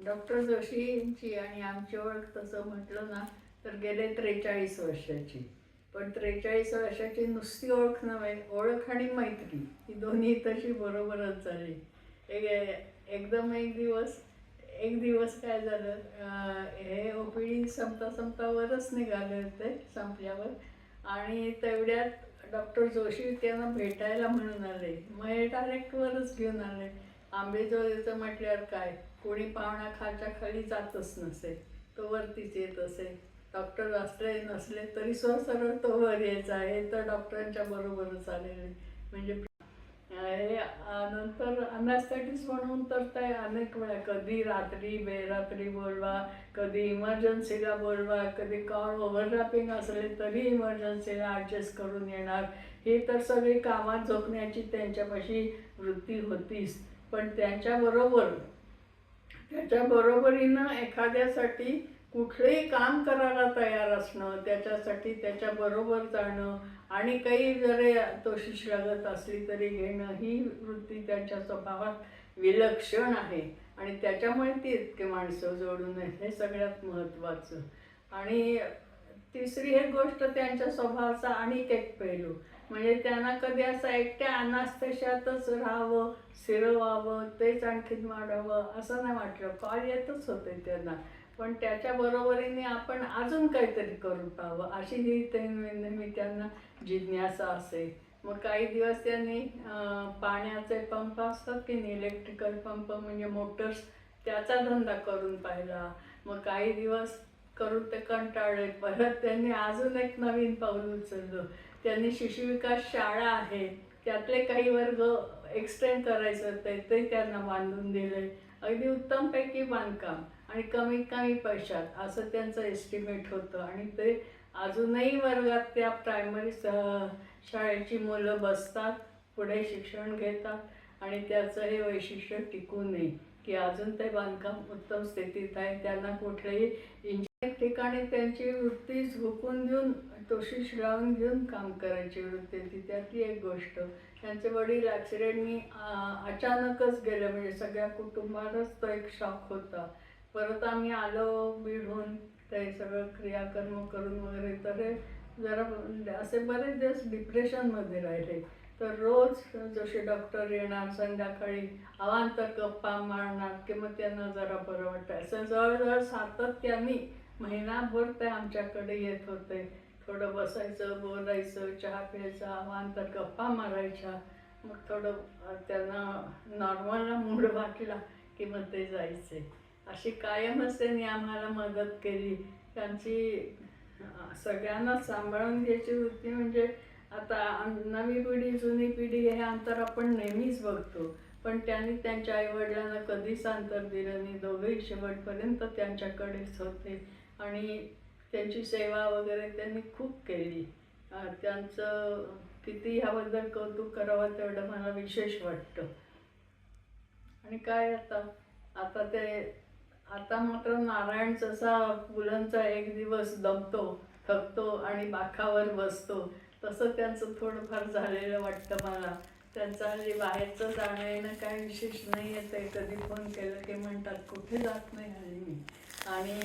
Doctor जोशींची आणि आमची ओळख तसं म्हटलं ना तर गेले 43 वर्षाची. पण 43 वर्षाची नुसती ओळख नव्हे, ओळख आणि मैत्री ही दोन्ही तशी बरोबरच झाली. एकदम एक दिवस काय झालं, हे ओ पी डी संपता संपता वरच निघाले होते संपल्यावर, आणि तेवढ्यात डॉक्टर जोशी त्यांना भेटायला म्हणून आले. मग हे डायरेक्ट वरच घेऊन आले. आंबेजोगाईचं म्हटल्यावर काय, कोणी पाहुणा खालच्या खाली जातच नसे, तो वरतीच येत असे. डॉक्टर असले नसले तरी सरळ तो वर यायचा. हे तर डॉक्टरांच्या बरोबरच आलेले. म्हणजे हे नंतर अनॅस्थेटिस्ट म्हणून तर ते अनेक वेळा, कधी रात्री बेरात्री बोलवा, कधी इमर्जन्सीला बोलवा, कधी कॉल ओव्हरलॅपिंग असले तरी इमर्जन्सीला ॲडजस्ट करून येणार. ही तर सगळी कामात झोपण्याची त्यांच्यापाशी वृत्ती होतीच. पण त्याच्या बरोबरीनं एखाद्यासाठी कुठलंही काम करायला तयार असणं, त्याच्यासाठी त्याच्याबरोबर जाणं, आणि काही जरी तो लागत असली तरी घेणं, ही वृत्ती त्यांच्या स्वभावात विलक्षण आहे. आणि त्याच्यामुळे ती इतके माणसं जोडून हे सगळ्यात महत्त्वाचं. आणि तिसरी एक गोष्ट, त्यांच्या स्वभावाचा आणखी एक पैलू म्हणजे त्यांना कधी असं एकट्या अनास्थेशातच राहावं, स्थिरवावं, तेच आणखीन वाढावं असं नाही वाटलं. कॉल येतच होते त्यांना, पण त्याच्या बरोबरीने आपण अजून काहीतरी करून पाहावं अशी ही नेहमी त्यांना जिज्ञासा असे. मग काही दिवस त्यांनी पाण्याचे पंप असतात की नाही, इलेक्ट्रिकल पंप म्हणजे मोटर्स, त्याचा धंदा करून पाहिला. मग काही दिवस करून ते कंटाळले. परत त्यांनी अजून एक नवीन पाऊल उचललं. त्यांनी शिशुविकास शाळा आहे त्यातले काही वर्ग एक्सटेंड करायचं होते, ते त्यांना बांधून दिले. अगदी उत्तमपैकी बांधकाम आणि कमीत कमी पैशात असं त्यांचं एस्टिमेट होतं. आणि ते अजूनही वर्गात त्या प्रायमरी शाळेची मुलं बसतात, पुढे शिक्षण घेतात, आणि त्याचं हे वैशिष्ट्य टिकू नये की अजून ते बांधकाम उत्तम स्थितीत आहे. त्यांना कुठलेही एक ठिकाणी त्यांची वृत्ती झोकून देऊन, तोशिष लावून घेऊन काम करायची वृत्ती होती. त्यातली एक गोष्ट, त्यांचे वडील ॲक्सिडेंटनी अचानकच गेले. म्हणजे सगळ्या कुटुंबालाच तो एक शॉक होता. परत आम्ही आलो बीडहून, ते सगळं क्रियाकर्म करून वगैरे, तर हे जरा असे बरेच दिवस डिप्रेशनमध्ये राहिले. तर रोज जसे डॉक्टर येणार, संध्याकाळी अवांतर गप्पा मारणार की मग त्यांना जरा बरं वाटतं. असं जवळजवळ सातत्याने महिनाभर ते आमच्याकडे येत होते. थोडं बसायचं, बोलायचं, चहा प्यायचा, अवांतर गप्पा मारायच्या. मग थोडं त्यांना नॉर्मलला मूड वाटला की मग ते जायचे. अशी कायमच त्यांनी आम्हाला मदत केली. त्यांची सगळ्यांना सांभाळून घ्यायची वृत्ती म्हणजे, आता नवी पिढी जुनी पिढी हे अंतर आपण नेहमीच बघतो, पण त्यांनी त्यांच्या आईवडिलांना कधीच अंतर दिलं नाही. दोघंही शेवटपर्यंत त्यांच्याकडेच होते आणि त्यांची सेवा वगैरे त्यांनी खूप केली. त्यांचं किती ह्याबद्दल कौतुक करावं तेवढं मला विशेष वाटतं. आणि काय आता ते आता मात्र नारायण जसा पुलंचा एक दिवस दमतो, थकतो आणि बाकावर बसतो, तसं त्यांचं थोडंफार झालेलं वाटतं मला. त्यांचं हल्ली बाहेरचं जाणं येणं काही विशेष नाही आहे. ते कधी फोन केलं की म्हणतात कुठे जात नाही हल्ली मी. आणि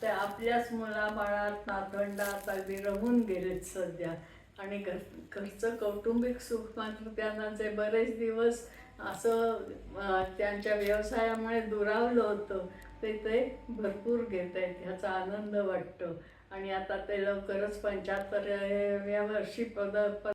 ते आपल्याच मुलाबाळात, नातवंडात अगदी रमून गेलेत सध्या. आणि घरचं कौटुंबिक सुख मात्र त्यांना जे बरेच दिवस असं त्यांच्या व्यवसायामुळे दुरावलं होतं, ते भरपूर घेत आहेत. ह्याचा आनंद वाटतो. आणि आता ते लवकरच 75व्या वर्षी